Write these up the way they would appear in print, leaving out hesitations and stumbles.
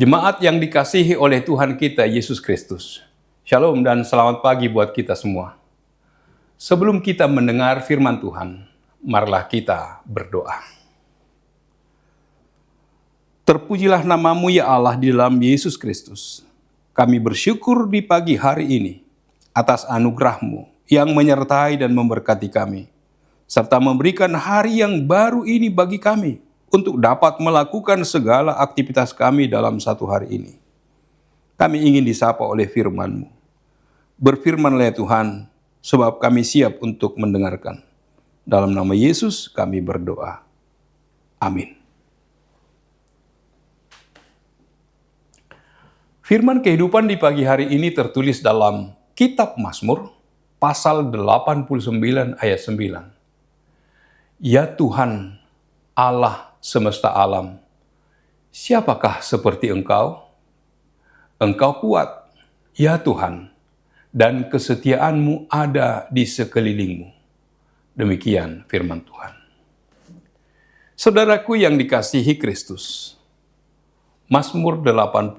Jemaat yang dikasihi oleh Tuhan kita Yesus Kristus. Shalom dan selamat pagi buat kita semua. Sebelum kita mendengar firman Tuhan, marilah kita berdoa. Terpujilah nama-Mu ya Allah di dalam Yesus Kristus. Kami bersyukur di pagi hari ini atas anugerah-Mu yang menyertai dan memberkati kami, serta memberikan hari yang baru ini bagi kami, untuk dapat melakukan segala aktivitas kami dalam satu hari ini. Kami ingin disapa oleh firman-Mu. Berfirmanlah ya Tuhan, sebab kami siap untuk mendengarkan. Dalam nama Yesus kami berdoa. Amin. Firman kehidupan di pagi hari ini tertulis dalam Kitab Mazmur, pasal 89 ayat 9. Ya Tuhan, Allah semesta alam, siapakah seperti Engkau? Engkau kuat, ya Tuhan, dan kesetiaan-Mu ada di sekelilingmu. Demikian firman Tuhan. Saudaraku yang dikasihi Kristus, Mazmur 89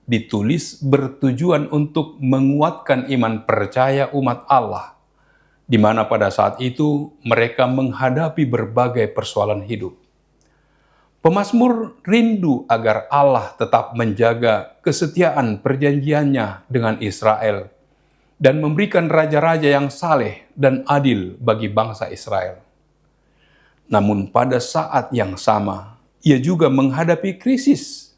ditulis bertujuan untuk menguatkan iman percaya umat Allah, di mana pada saat itu mereka menghadapi berbagai persoalan hidup. Pemazmur rindu agar Allah tetap menjaga kesetiaan perjanjiannya dengan Israel dan memberikan raja-raja yang saleh dan adil bagi bangsa Israel. Namun pada saat yang sama, ia juga menghadapi krisis.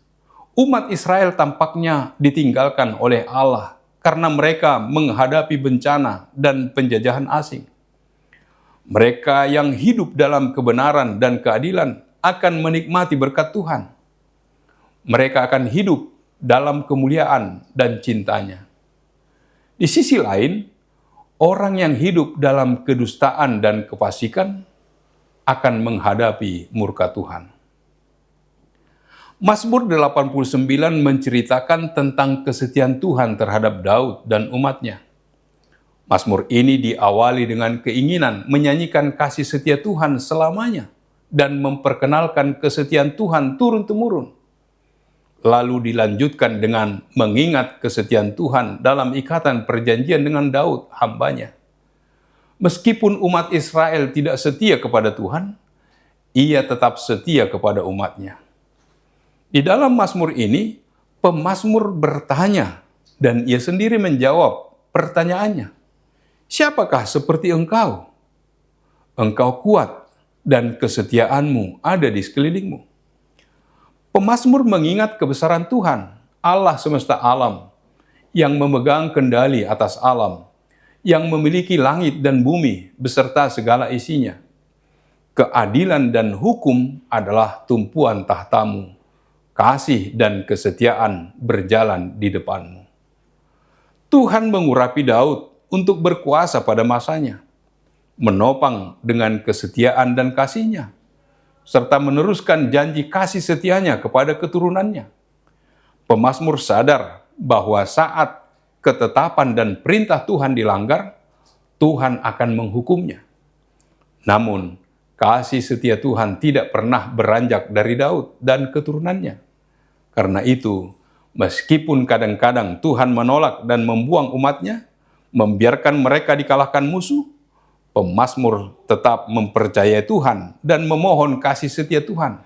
Umat Israel tampaknya ditinggalkan oleh Allah karena mereka menghadapi bencana dan penjajahan asing. Mereka yang hidup dalam kebenaran dan keadilan akan menikmati berkat Tuhan. Mereka akan hidup dalam kemuliaan dan cintanya. Di sisi lain, orang yang hidup dalam kedustaan dan kefasikan akan menghadapi murka Tuhan. Mazmur 89 menceritakan tentang kesetiaan Tuhan terhadap Daud dan umatnya. Mazmur ini diawali dengan keinginan menyanyikan kasih setia Tuhan selamanya dan memperkenalkan kesetiaan Tuhan turun-temurun. Lalu dilanjutkan dengan mengingat kesetiaan Tuhan dalam ikatan perjanjian dengan Daud, hambanya. Meskipun umat Israel tidak setia kepada Tuhan, ia tetap setia kepada umatnya. Di dalam Mazmur ini, pemazmur bertanya dan ia sendiri menjawab pertanyaannya. Siapakah seperti Engkau? Engkau kuat dan kesetiaan-Mu ada di sekelilingmu. Pemazmur mengingat kebesaran Tuhan, Allah semesta alam, yang memegang kendali atas alam, yang memiliki langit dan bumi beserta segala isinya. Keadilan dan hukum adalah tumpuan tahta-Mu. Kasih dan kesetiaan berjalan di depan-Mu. Tuhan mengurapi Daud untuk berkuasa pada masanya, menopang dengan kesetiaan dan kasih-Nya, serta meneruskan janji kasih setianya kepada keturunannya. Pemazmur sadar bahwa saat ketetapan dan perintah Tuhan dilanggar, Tuhan akan menghukumnya. Namun, kasih setia Tuhan tidak pernah beranjak dari Daud dan keturunannya. Karena itu, meskipun kadang-kadang Tuhan menolak dan membuang umatnya, membiarkan mereka dikalahkan musuh, pemazmur tetap mempercayai Tuhan dan memohon kasih setia Tuhan.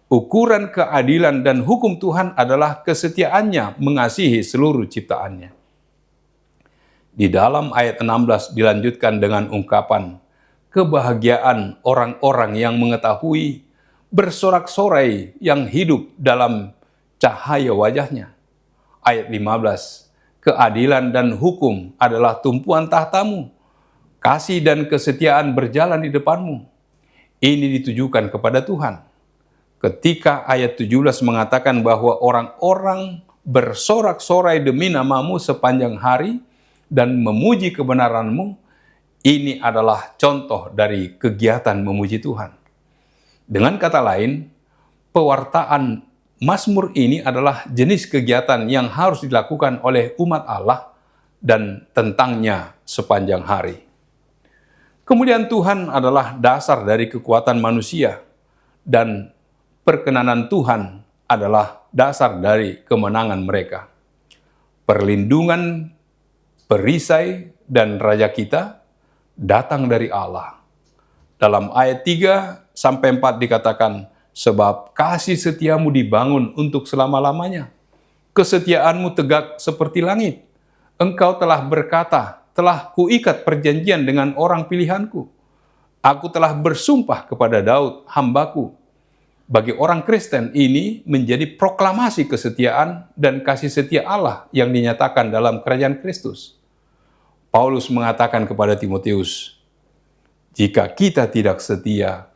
Ukuran keadilan dan hukum Tuhan adalah kesetiaannya mengasihi seluruh ciptaannya. Di dalam ayat 16 dilanjutkan dengan ungkapan, kebahagiaan orang-orang yang mengetahui, bersorak-sorai yang hidup dalam cahaya wajahnya. Ayat 15, keadilan dan hukum adalah tumpuan tahta-Mu. Kasih dan kesetiaan berjalan di depan-Mu. Ini ditujukan kepada Tuhan. Ketika ayat 17 mengatakan bahwa orang-orang bersorak-sorai demi nama-Mu sepanjang hari dan memuji kebenaran-Mu, ini adalah contoh dari kegiatan memuji Tuhan. Dengan kata lain, pewartaan Mazmur ini adalah jenis kegiatan yang harus dilakukan oleh umat Allah dan tentangnya sepanjang hari. Kemuliaan Tuhan adalah dasar dari kekuatan manusia dan perkenanan Tuhan adalah dasar dari kemenangan mereka. Perlindungan, perisai, dan raja kita datang dari Allah. Dalam ayat 3-4 dikatakan, sebab kasih setiamu dibangun untuk selama-lamanya. Kesetiaanmu tegak seperti langit. Engkau telah berkata, telah kuikat perjanjian dengan orang pilihanku. Aku telah bersumpah kepada Daud, hambaku. Bagi orang Kristen ini menjadi proklamasi kesetiaan dan kasih setia Allah yang dinyatakan dalam kerajaan Kristus. Paulus mengatakan kepada Timotius, jika kita tidak setia,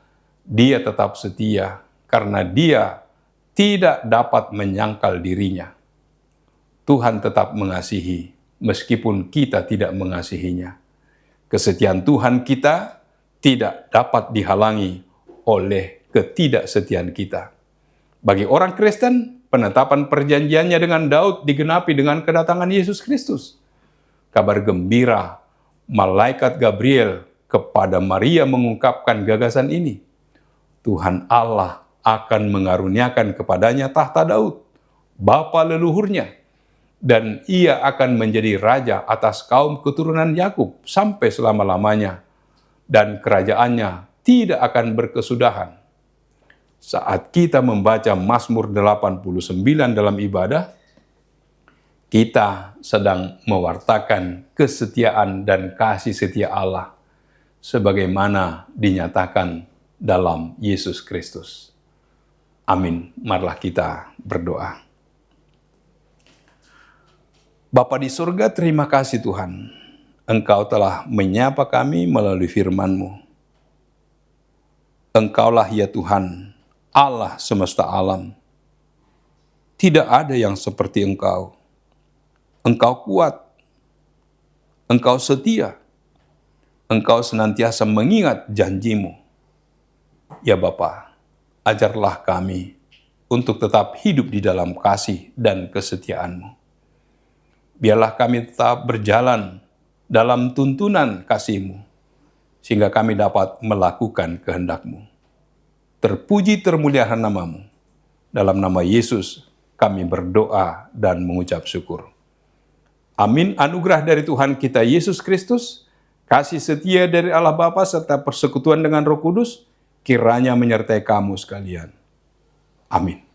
dia tetap setia karena dia tidak dapat menyangkal dirinya. Tuhan tetap mengasihi meskipun kita tidak mengasihinya. Kesetiaan Tuhan kita tidak dapat dihalangi oleh ketidaksetiaan kita. Bagi orang Kristen, penetapan perjanjiannya dengan Daud digenapi dengan kedatangan Yesus Kristus. Kabar gembira malaikat Gabriel kepada Maria mengungkapkan gagasan ini. Tuhan Allah akan mengaruniakan kepadanya tahta Daud, bapa leluhurnya, dan ia akan menjadi raja atas kaum keturunan Yakub sampai selama-lamanya, dan kerajaannya tidak akan berkesudahan. Saat kita membaca Mazmur 89 dalam ibadah, kita sedang mewartakan kesetiaan dan kasih setia Allah sebagaimana dinyatakan dalam Yesus Kristus. Amin. Marilah kita berdoa. Bapa di surga, terima kasih Tuhan. Engkau telah menyapa kami melalui firman-Mu. Engkaulah ya Tuhan, Allah semesta alam. Tidak ada yang seperti Engkau. Engkau kuat, Engkau setia, Engkau senantiasa mengingat janji-Mu. Ya Bapa, ajarlah kami untuk tetap hidup di dalam kasih dan kesetiaan-Mu. Biarlah kami tetap berjalan dalam tuntunan kasih-Mu, sehingga kami dapat melakukan kehendak-Mu. Terpuji termuliakan nama-Mu. Dalam nama Yesus kami berdoa dan mengucap syukur. Amin. Anugerah dari Tuhan kita Yesus Kristus, kasih setia dari Allah Bapa serta persekutuan dengan Roh Kudus, kiranya menyertai kamu sekalian. Amin.